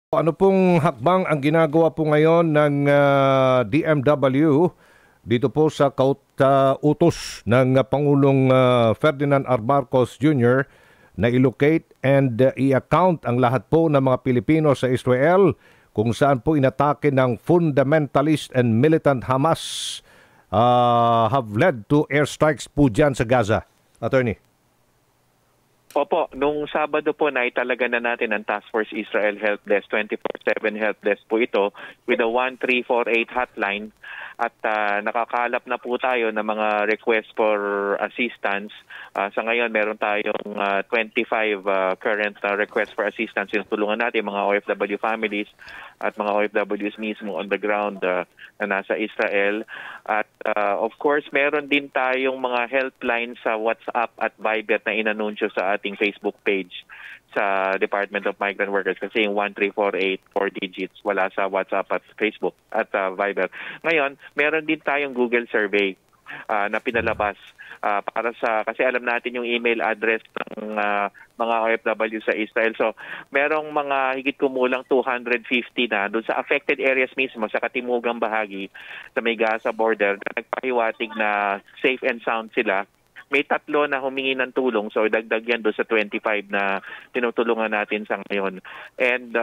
Ano pong hakbang ang ginagawa po ngayon ng DMW dito po sa utos ng Pangulong Ferdinand R. Marcos Jr. na i-locate and i-account ang lahat po ng mga Pilipino sa Israel kung saan po inatake ng fundamentalist and militant Hamas have led to airstrikes po dyan sa Gaza. Attorney. Opo, nung Sabado po na italaga na natin ang Task Force Israel Help Desk, 24/7 Help Desk po ito with a 1348 hotline at nakakalap na po tayo ng mga request for assistance. Sa ngayon, meron tayong 25 current requests for assistance. Tulungan natin mga OFW families at mga OFWs mismo on the ground na nasa Israel. At of course, meron din tayong mga helpline sa WhatsApp at Viber na inanunsyo sa ating Facebook page sa Department of Migrant Workers kasi yung 1348, 4 digits, wala sa WhatsApp at Facebook at Viber. Ngayon, meron din tayong Google survey na pinalabas para kasi alam natin yung email address ng mga OFW sa Israel. So, merong mga higit kumulang 250 na doon sa affected areas mismo sa katimugang bahagi sa may Gaza border na nagpahiwatig na safe and sound sila. May 3 na humingi ng tulong, so dagdag yan doon sa 25 na tinutulungan natin sa ngayon. And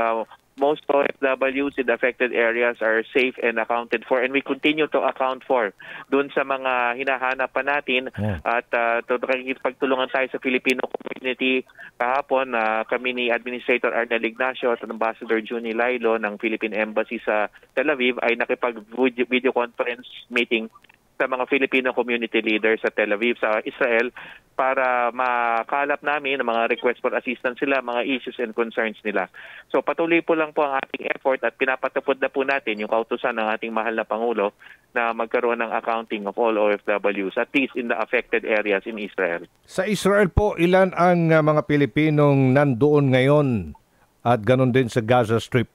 most OFWs in the affected areas are safe and accounted for, and we continue to account for doon sa mga hinahanap pa natin. At pagtulungan tayo sa Filipino community. Kahapon, kami ni Administrator Arnel Ignacio at Ambassador Juni Lailo ng Philippine Embassy sa Tel Aviv ay nakipag-video conference meeting sa mga Filipino community leaders sa Tel Aviv, sa Israel, para makalap namin ang mga request for assistance sila, mga issues and concerns nila. So patuloy po lang po ang ating effort at pinapatupad na po natin yung kautusan ng ating mahal na Pangulo na magkaroon ng accounting of all OFWs, at least in the affected areas in Israel. Sa Israel po, ilan ang mga Pilipinong nandoon ngayon at ganun din sa Gaza Strip,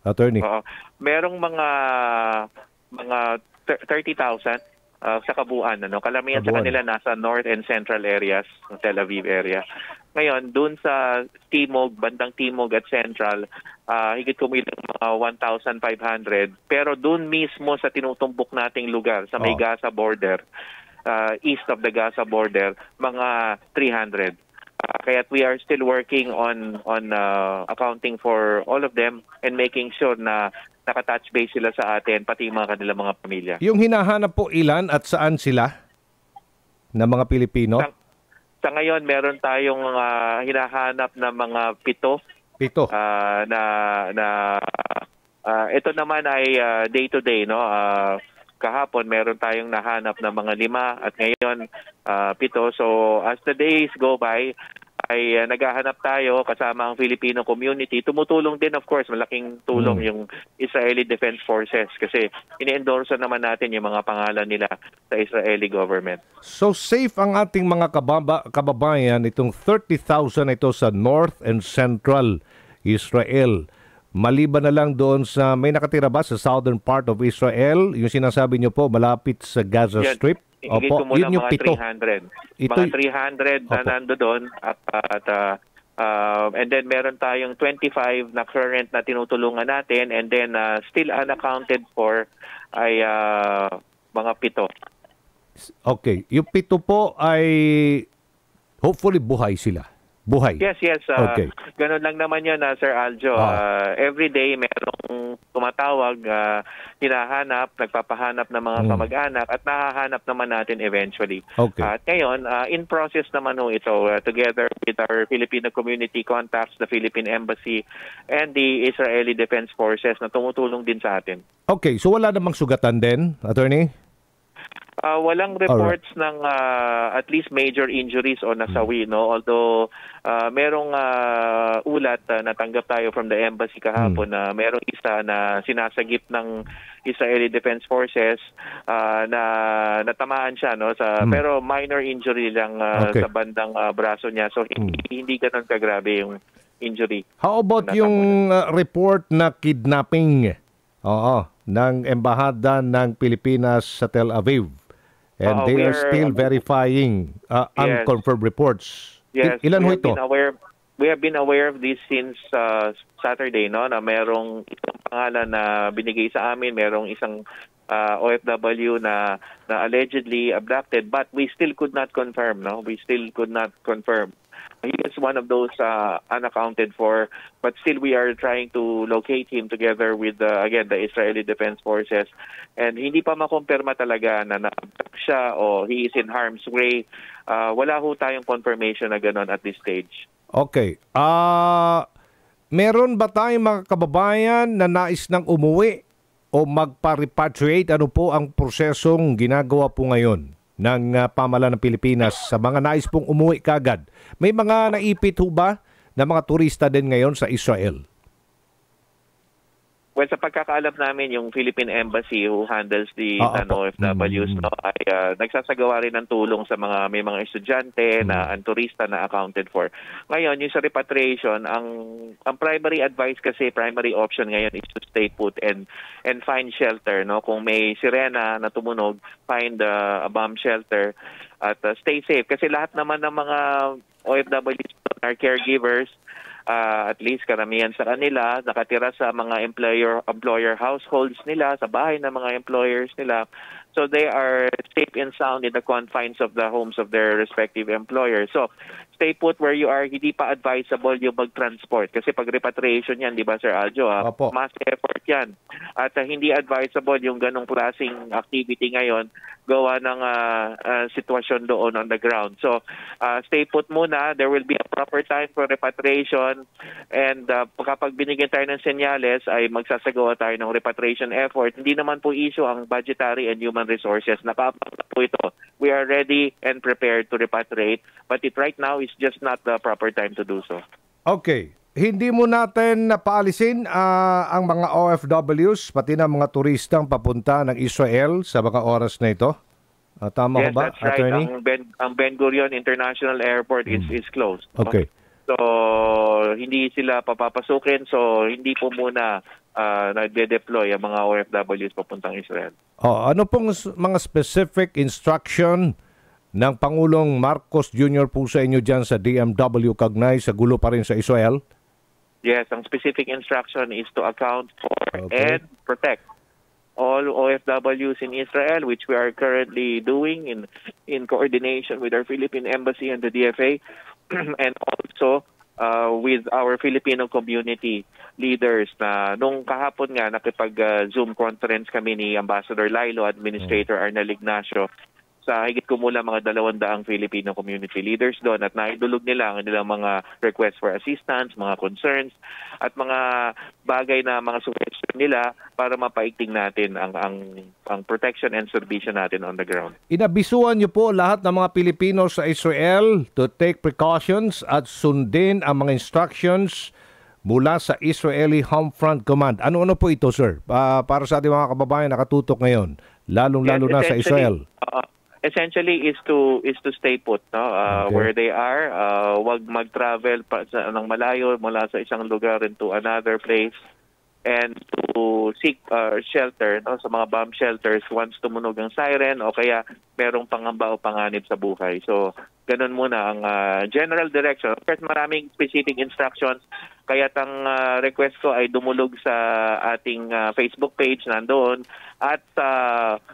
Attorney? Merong mga 30,000 sa kabuuan. Kalamihan sa kanila nasa north and central areas ng Tel Aviv area. Ngayon, dun sa Timog, bandang Timog at Central, higit kumilang mga 1,500. Pero dun mismo sa tinutumbok nating lugar, sa may Gaza border, east of the Gaza border, mga 300. Kaya we are still working on accounting for all of them and making sure na naka-touch base sila sa atin, pati yung mga kanilang mga pamilya. Yung hinahanap po ilan at saan sila na mga Pilipino? Sa ngayon, meron tayong hinahanap na mga 7. 7. Ito naman ay day-to-day, no? Kahapon, meron tayong nahanap na mga 5 at ngayon 7. So, as the days go by, ay naghahanap tayo kasama ang Filipino community. Tumutulong din, of course, malaking tulong yung Israeli Defense Forces kasi ini-endorse naman natin yung mga pangalan nila sa Israeli government. So safe ang ating mga kababayan, itong 30,000 ito sa North and Central Israel. Maliban na lang doon sa, may nakatira ba sa southern part of Israel? Yung sinasabi nyo po, malapit sa Gaza Strip? Opo, yun yung mga 300. Mga 300 na nando doon and then meron tayong 25 na current na tinutulungan natin, and then still unaccounted for ay mga 7. Okay, yung 7 po ay hopefully buhay sila. Buhay. Yes. Okay. Ganun lang naman yan, Sir Aljo. Every day merong tumatawag, hinahanap, nagpapahanap ng mga kamag-anak at nahahanap naman natin eventually. Okay. At ngayon, in process naman ito, together with our Filipino community contacts, the Philippine Embassy, and the Israeli Defense Forces na tumutulong din sa atin. Okay, so wala namang sugatan din, Attorney? Walang reports ng at least major injuries o nasawi, no? Although merong ulat natanggap tayo from the embassy kahapon na merong isa na sinasagip ng Israeli Defense Forces na natamaan siya, no? Pero minor injury lang sa bandang braso niya. So hindi ganoon kagrabe yung injury. How about yung report na kidnapping ng embahada ng Pilipinas sa Tel Aviv? And they are still verifying unconfirmed reports. Yes, Ilan ho ito? we have been aware of this since Saturday, no, na merong isang pangalan na binigay sa amin, merong isang OFW na allegedly abducted, but we still could not confirm, no? We still could not confirm. He is one of those unaccounted for, but still we are trying to locate him together with, again, the Israeli Defense Forces. And hindi pa makumpirma talaga na na-abduct siya o he is in harm's way. Wala ho tayong confirmation na gano'n at this stage. Okay. Meron ba tayong mga kababayan na nais nang umuwi o magpa-repatriate? Ano po ang prosesong ginagawa po ngayon ng pamahalaan ng Pilipinas sa mga nais pong umuwi kagad? May mga naipit ho ba na mga turista din ngayon sa Israel? Well, sa pagkakaalam namin, yung Philippine Embassy who handles the OFWs, no, ay nagsasagawa rin ng tulong sa may mga estudyante na ang turista na accounted for. Ngayon, yung sa repatriation, ang primary advice kasi, primary option ngayon is to stay put and find shelter. No? Kung may sirena na tumunog, find a bomb shelter at stay safe. Kasi lahat naman ng mga OFWs are caregivers. At least karamihan sa kanila nakatira sa mga employer households nila, sa bahay ng mga employers nila. So they are safe and sound in the confines of the homes of their respective employers. So stay put where you are. Hindi pa advisable yung mag-transport. Kasi pag repatriation yan, di ba Sir Aljo? Mass effort yan. At hindi advisable yung ganong klaseng activity ngayon gawa ng sitwasyon doon on the ground. So stay put muna. There will be a proper time for repatriation. And kapag binigyan tayo ng senyales, ay magsasagawa tayo ng repatriation effort. Hindi naman po issue ang budgetary and human resources. Nakapag na po ito. We are ready and prepared to repatriate. But right now is just not the proper time to do so. Okay. Hindi mo natin napaalisin ang mga OFWs, pati na mga turistang papunta ng Israel sa mga oras na ito? Tama yes, ko ba, that's right. Attorney? Ang Ben Gurion International Airport is closed. Okay. So, hindi sila papapasukin. So, hindi po muna nagde-deploy ang mga OFWs papuntang Israel. Ano pong mga specific instruction ng Pangulong Marcos Jr. po sa inyo dyan sa DMW Kagnay sa gulo pa rin sa Israel? Yes, ang specific instruction is to account for and protect all OFWs in Israel, which we are currently doing in coordination with our Philippine Embassy and the DFA, and also with our Filipino community leaders na nung kahapon nga nakipag-Zoom conference kami ni Ambassador Lailo, Administrator Arnel Ignacio, sa higit kumulang mga 200 Filipino community leaders doon at naidulog nila ang nilang mga requests for assistance, mga concerns at mga bagay na mga suggestion nila para mapaigting natin ang protection and supervision natin on the ground. Inabisuan niyo po lahat ng mga Pilipino sa Israel to take precautions at sundin ang mga instructions mula sa Israeli Homefront Command. Ano-ano po ito, sir? Para sa ating mga kababayan nakatutok ngayon, lalong-lalo na sa Israel. Essentially is to stay put, no? Where they are. Wag mag-travel ng malayo mula sa isang lugar into another place, and to seek shelter, no, sa mga bomb shelters once tumunog ang siren o kaya merong pangamba o panganib sa buhay. So ganun muna ang general direction. Of course, maraming specific instructions. Kaya ang request ko ay dumulog sa ating Facebook page nandoon at sa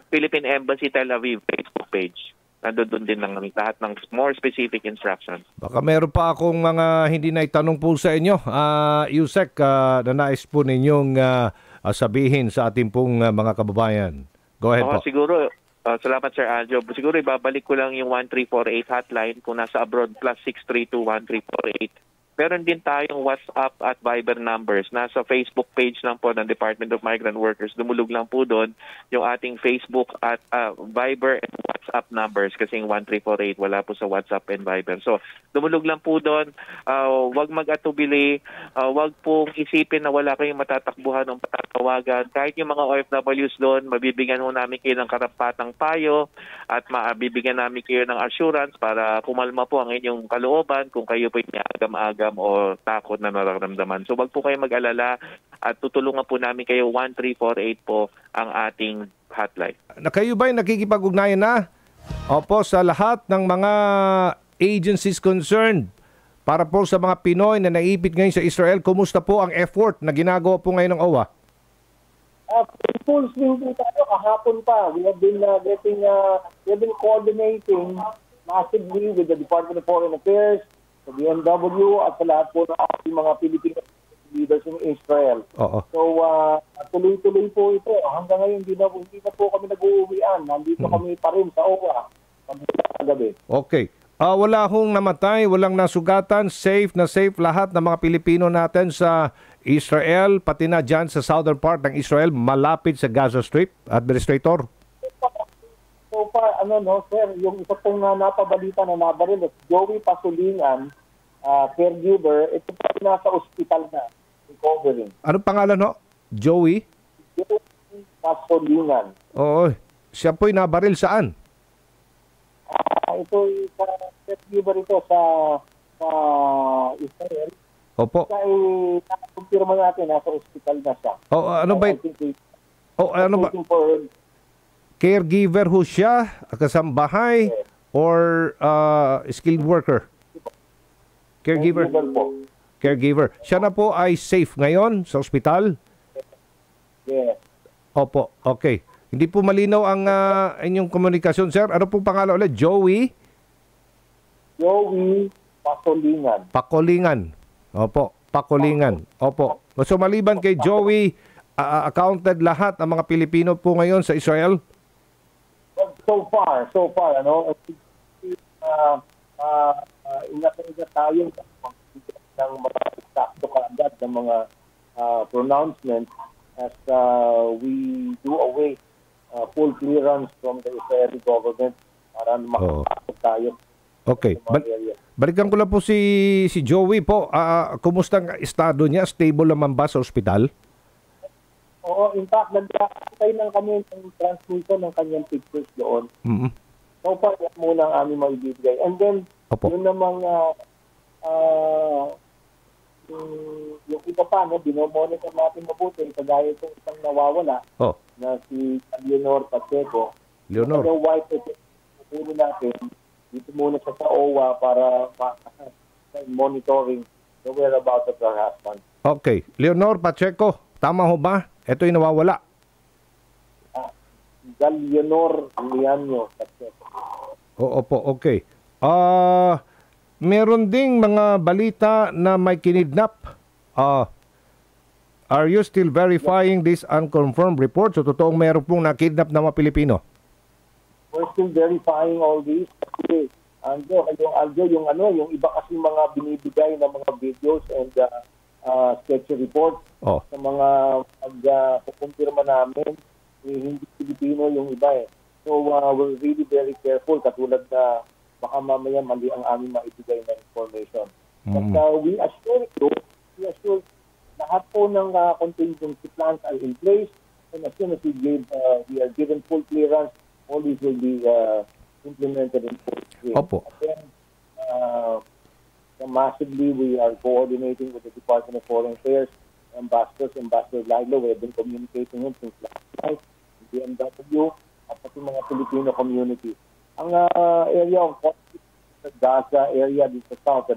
Philippine Embassy Tel Aviv Facebook page. Nandoon din lang lahat ng more specific instructions. Baka meron pa akong mga hindi na itanong po sa inyo. Yusek, na nais po ninyong sabihin sa ating pong mga kababayan. Go ahead po. Siguro, salamat Sir Aljo. Siguro ibabalik ko lang yung 1348 hotline kung nasa abroad, +632-1348. Meron din tayong WhatsApp at Viber numbers. Nasa Facebook page lang po ng Department of Migrant Workers. Dumulog lang po doon yung ating Facebook at Viber and WhatsApp numbers kasi yung 1348 wala po sa WhatsApp and Viber. So dumulog lang po doon. Huwag mag-atubili. Huwag pong isipin na wala kayong matatakbuhan o matatawagan. Kahit yung mga OFWs doon, mabibigyan ho namin kayo ng karapatang payo at mabibigyan namin kayo ng assurance para kumalma po ang inyong kalooban kung kayo po yung agam-agam o takot na nararamdaman. So wag po kayo mag-alala at tutulungan po namin kayo. 1348 po ang ating hotline. Kayo ba'y nakikipag-ugnayan na? Opo, sa lahat ng mga agencies concerned para po sa mga Pinoy na naipit ngayon sa Israel, kumusta po ang effort na ginagawa po ngayon ng OWA? Full swing po tayo kahapon pa. We have been coordinating massively with the Department of Foreign Affairs, the DMW, at sa lahat po ng ating mga Filipino leaders in Israel. So, tuloy-tuloy po ito. Hanggang ngayon, hindi na po kami nag-uuwian. Nandito kami pa rin sa OWA. Gabi. Okay. Wala hong namatay, walang nasugatan, safe na safe lahat ng mga Pilipino natin sa Israel, pati na dyan sa southern part ng Israel, malapit sa Gaza Strip, Administrator? So far, sir, yung isa pong napabalita na nabaril, Joey Pasulingan, caregiver, ito pa nasa ospital na, recovering. Anong pangalan, no? Joey? Joey Pasulingan. Oo. Siya po'y nabaril saan? Ito sa caregiver ito sa Israel. Opo. Kaya nakakumpirma natin, nasa ospital na siya. Ano ba? Ano ba? Caregiver ho siya, kasambahay, or skilled worker? Caregiver. Caregiver. Siya na po ay safe ngayon sa ospital? Yes. Opo, okay. Hindi po malinaw ang inyong komunikasyon, sir. Ano pong pangalan ulit? Joey Pakolingan. Pakolingan. Opo, Pakolingan. Opo. So maliban kay Joey, accounted lahat ng mga Pilipino po ngayon sa Israel? So far, ingat tayo ng mga sakto kaagad ng mga pronouncements as we do await full clearance from the Israeli government para makapasok tayo. Okay. Balikan ko lang po si Joey po. Kumusta ang estado niya? Stable naman ba sa ospital? Oo, in fact, nagkakatay ng kami ng transmission ng kanyang pictures doon. Mm-hmm. So far, yan muna ang aming maibibigay. And then, yun namang yung iba pa, binomonitor natin mabuti, kagaya itong isang nawawala na si Leonor Pacheco. Leonor? Yung wife ito natin, dito muna sa OWA para monitoring the whereabouts of her husband. Okay. Leonor Pacheco, tama ho ba? Ito'y nawawala. Leonor Pacheco. Opo, okay. Meron ding mga balita na may kinidnap. Are you still verifying this unconfirmed report? So, totoong meron pong nakidnap na mga Pilipino? We're still verifying all these. Kasi, yung iba kasi mga binibigay na mga videos and sketchy reports sa mga pagkumpirma namin, hindi Pilipino yung iba eh. So, we're really very careful, katulad na baka mamaya mali ang aming maibigay na information. But we assure lahat po ng contingency plans are in place, and as soon as we are given full clearance, all these will be implemented in full scale. Opo. And then, massively, we are coordinating with the Department of Foreign Affairs, Ambassador Lilo. We have been communicating him since last night, the DMW, at pati mga Filipino community. Ang area of conflict sa Gaza area dito sa South,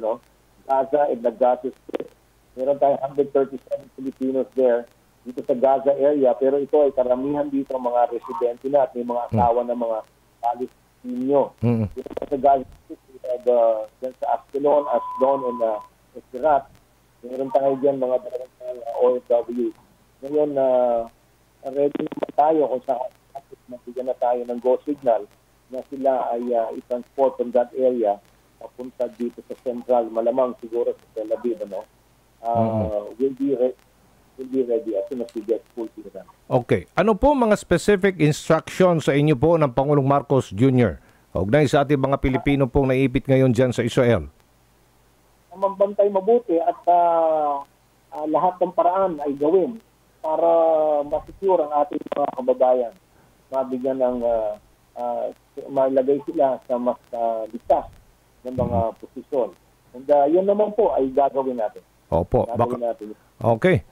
Gaza and the Gaza Strip. Meron tayong 137 Filipinos there dito sa Gaza area, pero ito ay karamihan dito mga residente na at may mga asawa ng mga Palestino. Dito sa Gaza Strip, dyan sa Ascalon, and Estirat, meron tayo dyan mga dalawang OFW. Ngayon, ready naman tayo kung saan mabigyan na tayo ng go signal na sila ay i-transport from that area papunta dito sa Central, malamang siguro sa Tel Aviv, will be ready as soon as we get full clearance. Okay. Ano po mga specific instructions sa inyo po ng Pangulong Marcos Jr. Ugnay sa ating mga Pilipino pong naipit ngayon dyan sa Israel? Mambantay mabuti at lahat ng paraan ay gawin para masecure ang ating mga kababayan. Mabigyan ng malagay sila sa mas ligtas ng mga posisyon. And yun naman po ay gagawin natin. Opo. Okay.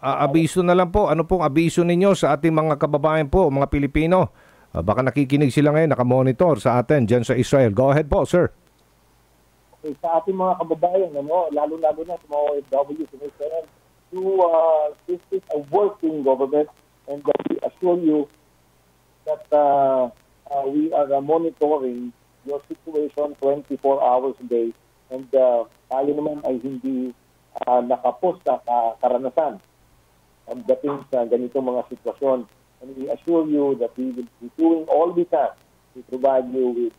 Abiso na lang po. Ano pong abiso ninyo sa ating mga kababayan po, mga Pilipino? Baka nakikinig sila ngayon, nakamonitor sa atin dyan sa Israel. Go ahead po, sir. sa ating mga kababayan, lalo-lalo na sa mga OFW, this is a working government, and we assure you that we are monitoring your situation 24 hours a day, and tayo naman ay hindi nakapost sa karanasan pagdating sa ganitong mga sitwasyon. And we assure you that we will be doing all we can to provide you with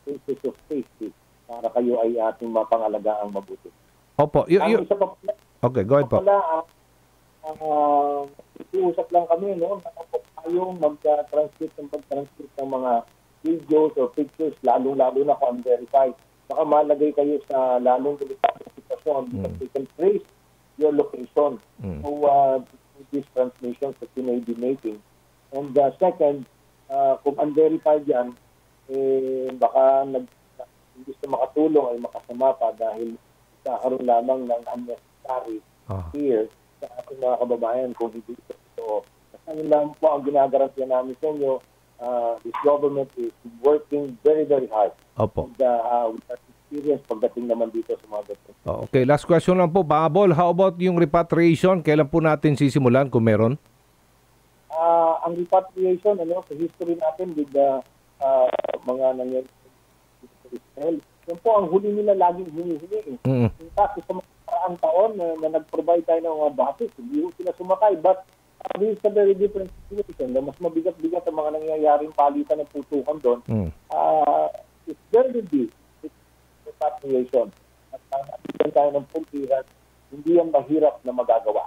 senses of safety para kayo ay ating mapangalagaan mabuti. Opo. Ang isa pa pala, Okay, go ahead po. Iusap lang kami, no? Nakapos tayong mag-transcript ng mga videos or pictures, lalong-lalo na kung unverified. Baka malagay kayo sa lalong delikadong sitwasyon because they can trace your location these transmissions that you may be making. And second, kung unverified yan, baka gusto makatulong ay makasama pa dahil kakaroon lamang ng unnecessary fear sa ating mga kababayan kung hindi ito. Kasi lang po ang ginagarantiya namin sa inyo, this government is working very, very hard. Opo. And we have experience pagdating naman dito sa mga government. Okay, last question lang po, Babol. How about yung repatriation? Kailan po natin sisimulan kung meron? Ang repatriation, sa history natin with the mga nangyari sa Israel, yan po ang huli nila laging hinihingi. In fact, sa mga paraang taon na nag-provide tayo ng mga buses, hindi sila sumakay. But this is a very different situation. Mas mabigat-bigat ang mga nangyayaring palitan ng putukan doon. It's very big. It's repatriation. At nabigyan tayo ng pultiran, hindi yan mahirap na magagawa.